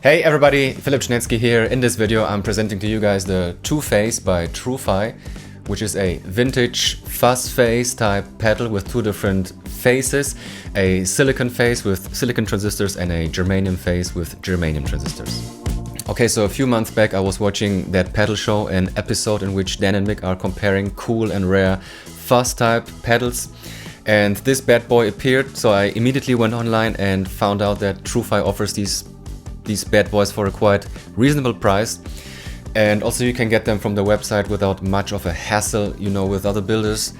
Hey everybody, Philip Schnetzky here. In this video I'm presenting to you guys the Face by Tru-Fi, which is a vintage Fuzz Face type pedal with two different faces, a silicon face with silicon transistors and a Germanium face with Germanium transistors. Okay, so a few months back I was watching that pedal show, an episode in which Dan and Mick are comparing cool and rare fuzz type pedals. And this bad boy appeared, so I immediately went online and found out that Tru-Fi offers these bad boys for a quite reasonable price. And also you can get them from the website without much of a hassle. You know, with other builders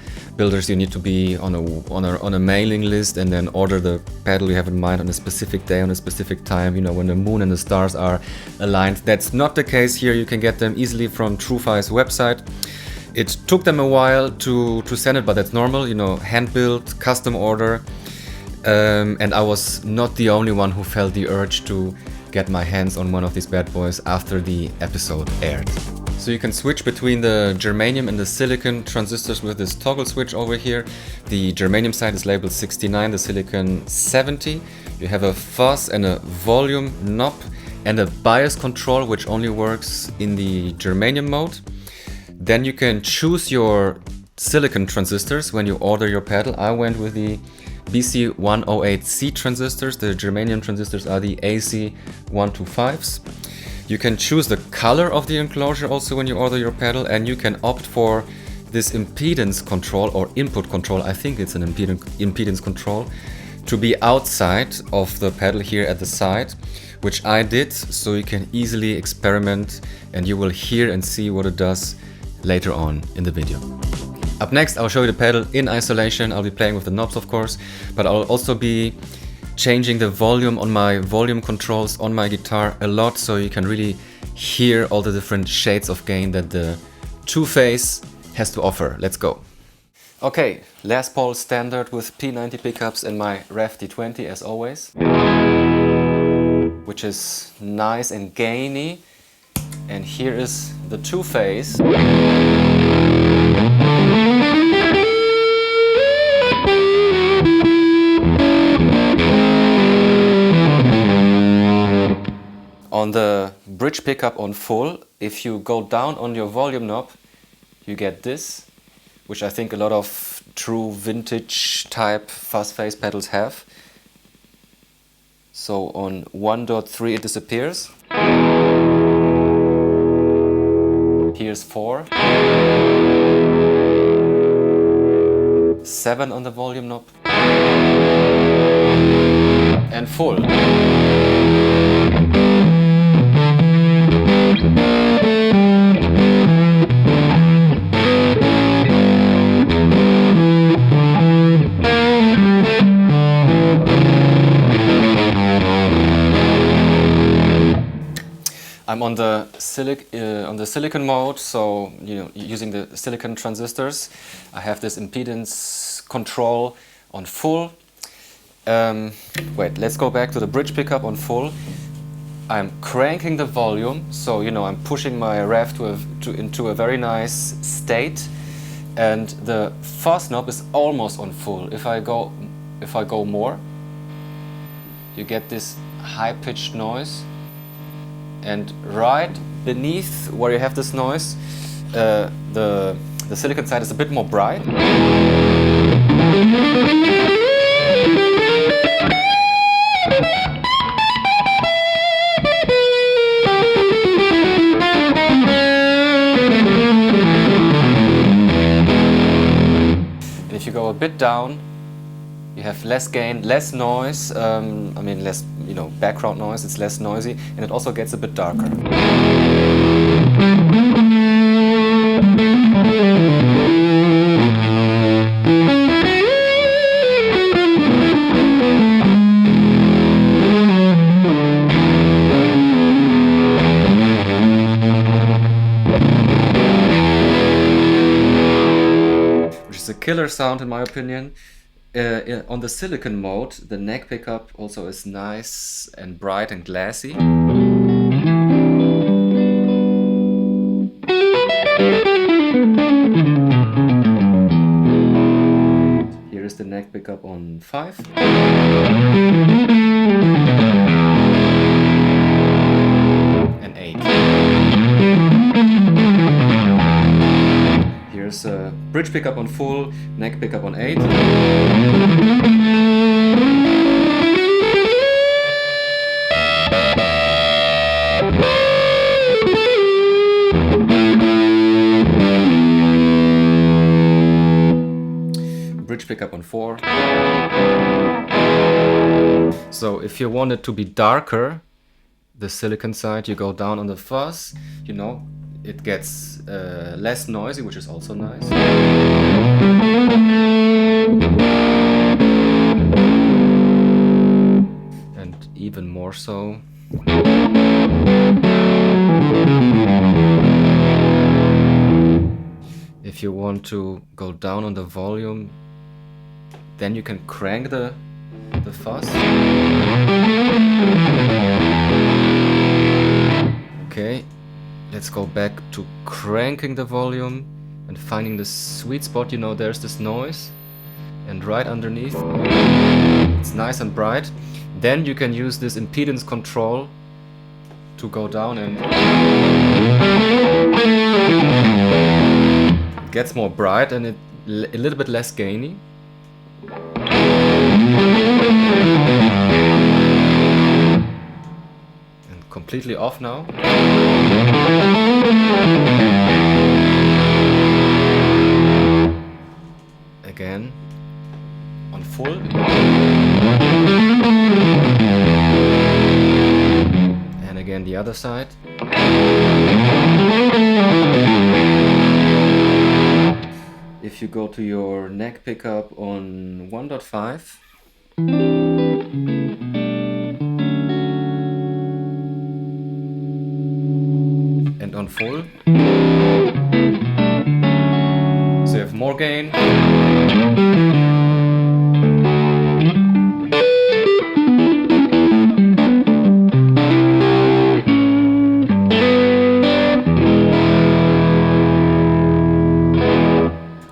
you need to be on a mailing list and then order the pedal you have in mind on a specific day, on a specific time, you know, when the moon and the stars are aligned. That's not the case here. You can get them easily from Tru-Fi's website. It took them a while to send it, but that's normal, you know, hand-built, custom order. And I was not the only one who felt the urge to get my hands on one of these bad boys after the episode aired. So you can switch between the germanium and the silicon transistors with this toggle switch over here. The germanium side is labeled 69, the silicon 70. You have a fuzz and a volume knob and a bias control, which only works in the germanium mode. Then you can choose your silicon transistors when you order your pedal. I went with the BC108C transistors. The germanium transistors are the AC125s. You can choose the color of the enclosure also when you order your pedal, and you can opt for this impedance control or input control. I think it's an impedance control to be outside of the pedal here at the side, which I did, so you can easily experiment and you will hear and see what it does later on in the video. Up next, I'll show you the pedal in isolation. I'll be playing with the knobs, of course, but I'll also be changing the volume on my volume controls on my guitar a lot, so you can really hear all the different shades of gain that the Face has to offer. Let's go. Okay, Les Paul standard with P90 pickups and my Ref D20 as always, which is nice and gainy. And here is the Face. On the bridge pickup on full, if you go down on your volume knob, you get this, which I think a lot of true vintage type Fuzz Face pedals have. So on 1.3 it disappears. Here's 4. 7 on the volume knob. And full. I'm on the silicon mode, so you know, using the silicon transistors. I have this impedance control on full. Wait, let's go back to the bridge pickup on full. I'm cranking the volume, so you know, I'm pushing my Ref into a very nice state, and the fuzz knob is almost on full. If I go more, you get this high-pitched noise. And right beneath where you have this noise, the silicon side is a bit more bright. And if you go a bit down, you have less gain, less noise, less, you know, background noise, it's less noisy, and it also gets a bit darker. Which is a killer sound in my opinion. On the silicon mode, the neck pickup also is nice and bright and glassy. Here is the neck pickup on 5. bridge pickup on full, neck pickup on 8. Bridge pickup on 4. So if you want it to be darker, the silicon side, you go down on the fuzz, you know, it gets less noisy, which is also nice. And even more so. If you want to go down on the volume, then you can crank the fuzz. Okay, let's go back to cranking the volume and finding the sweet spot. You know, there's this noise, and right underneath it's nice and bright. Then you can use this impedance control to go down, and it gets more bright and a little bit less gainy. And completely off now. Again on full. And again the other side. If you go to your neck pickup on 1.5, and on full, so you have more gain.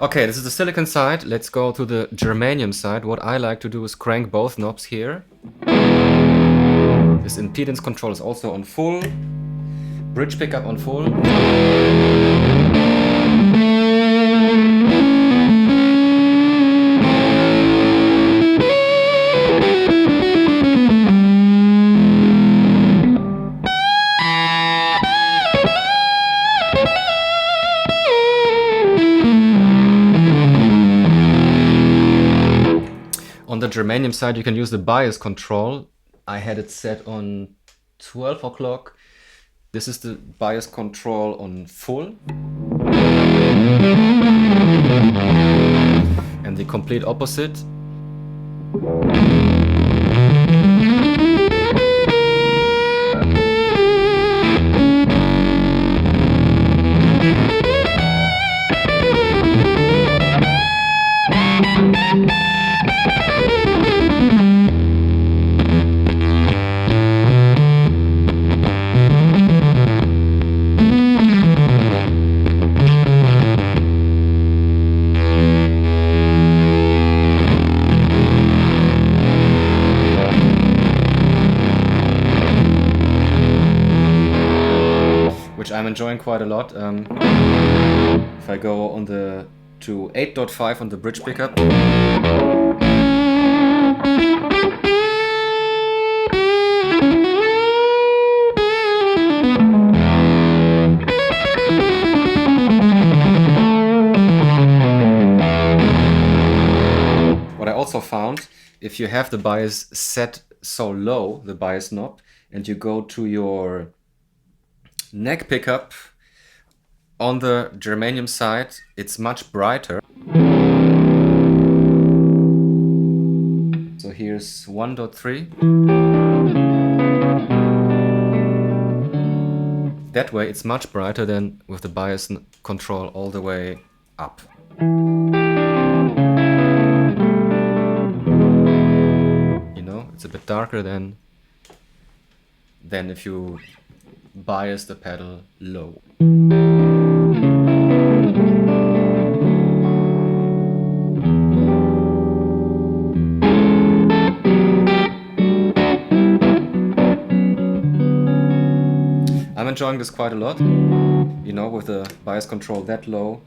Okay, this is the silicon side. Let's go to the germanium side. What I like to do is crank both knobs here. This impedance control is also on full. Bridge pickup on full. On the germanium side, you can use the bias control. I had it set on 12 o'clock. This is the bias control on full. And the complete opposite. Which I'm enjoying quite a lot. If I go on to 8.5 on the bridge pickup. What I also found, if you have the bias set so low, the bias knob, and you go to your neck pickup on the germanium side, it's much brighter. So here's 1.3. That way it's much brighter than with the bias control all the way up. You know, it's a bit darker than if you bias the pedal low. I'm enjoying this quite a lot. you know, with the bias control that low.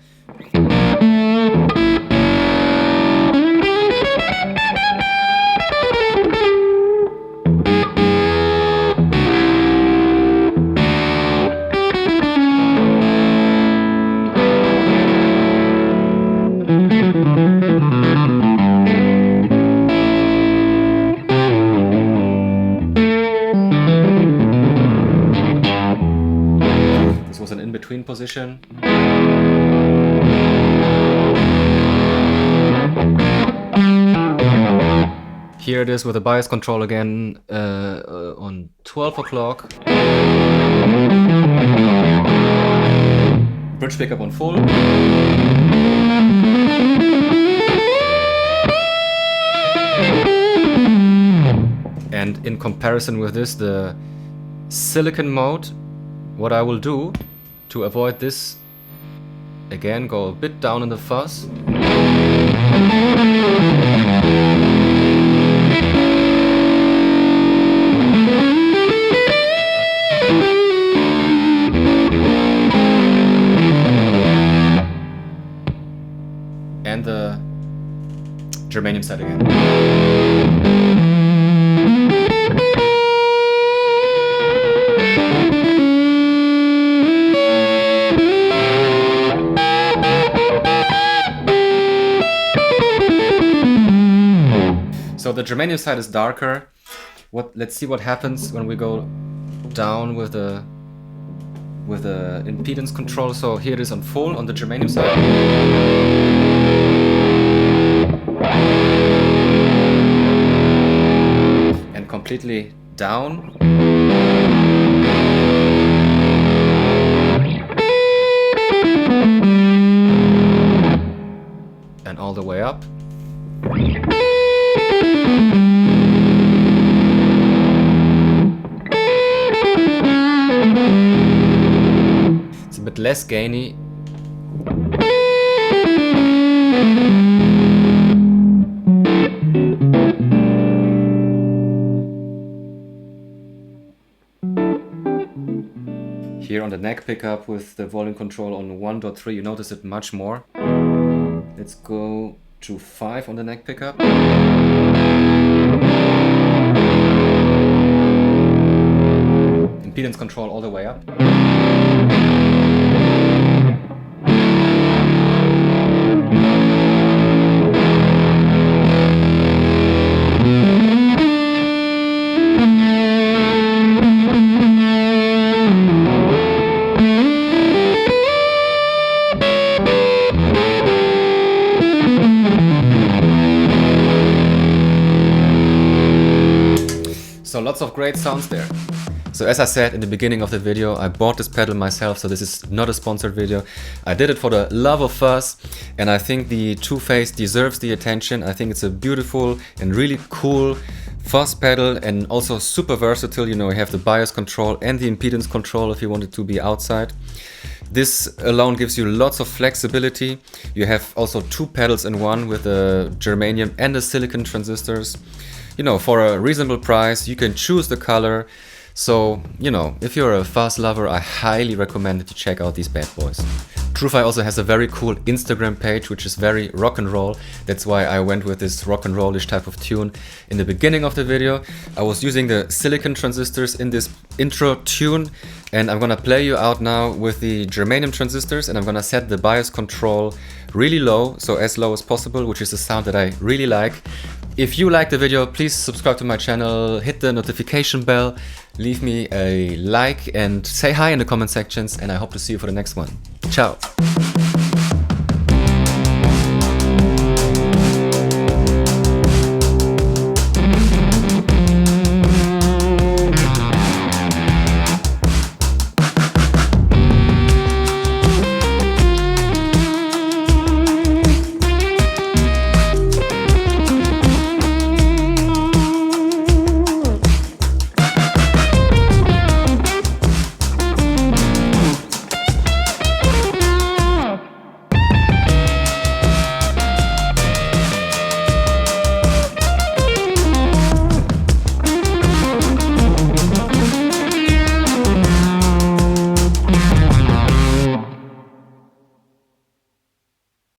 Was an in-between position. Here it is with the bias control again on 12 o'clock. Bridge pickup on full. And in comparison with this, the silicon mode, what I will do to avoid this, again, go a bit down in the fuzz. And the germanium side again. So the germanium side is darker. Let's see what happens when we go down with the impedance control. So here it is on full on the germanium side. And completely down. And all the way up. It's a bit less gainy. Here on the neck pickup with the volume control on 1.3, you notice it much more. Let's go to 5 on the neck pickup. Impedance control all the way up. So lots of great sounds there. So as I said in the beginning of the video, I bought this pedal myself, so this is not a sponsored video. I did it for the love of fuzz, and I think the Tru-Face deserves the attention. I think it's a beautiful and really cool fuzz pedal, and also super versatile. You know, you have the bias control and the impedance control if you want it to be outside. This alone gives you lots of flexibility. You have also 2 pedals in one with the germanium and the silicon transistors. You know, for a reasonable price, you can choose the color. So, you know, if you're a fuzz lover, I highly recommend that you check out these bad boys. Tru-Fi also has a very cool Instagram page, which is very rock and roll. That's why I went with this rock and rollish type of tune. In the beginning of the video, I was using the silicon transistors in this intro tune, and I'm gonna play you out now with the germanium transistors, and I'm gonna set the bias control really low, so as low as possible, which is a sound that I really like. If you like the video, please subscribe to my channel, hit the notification bell, leave me a like and say hi in the comment sections, and I hope to see you for the next one. Ciao!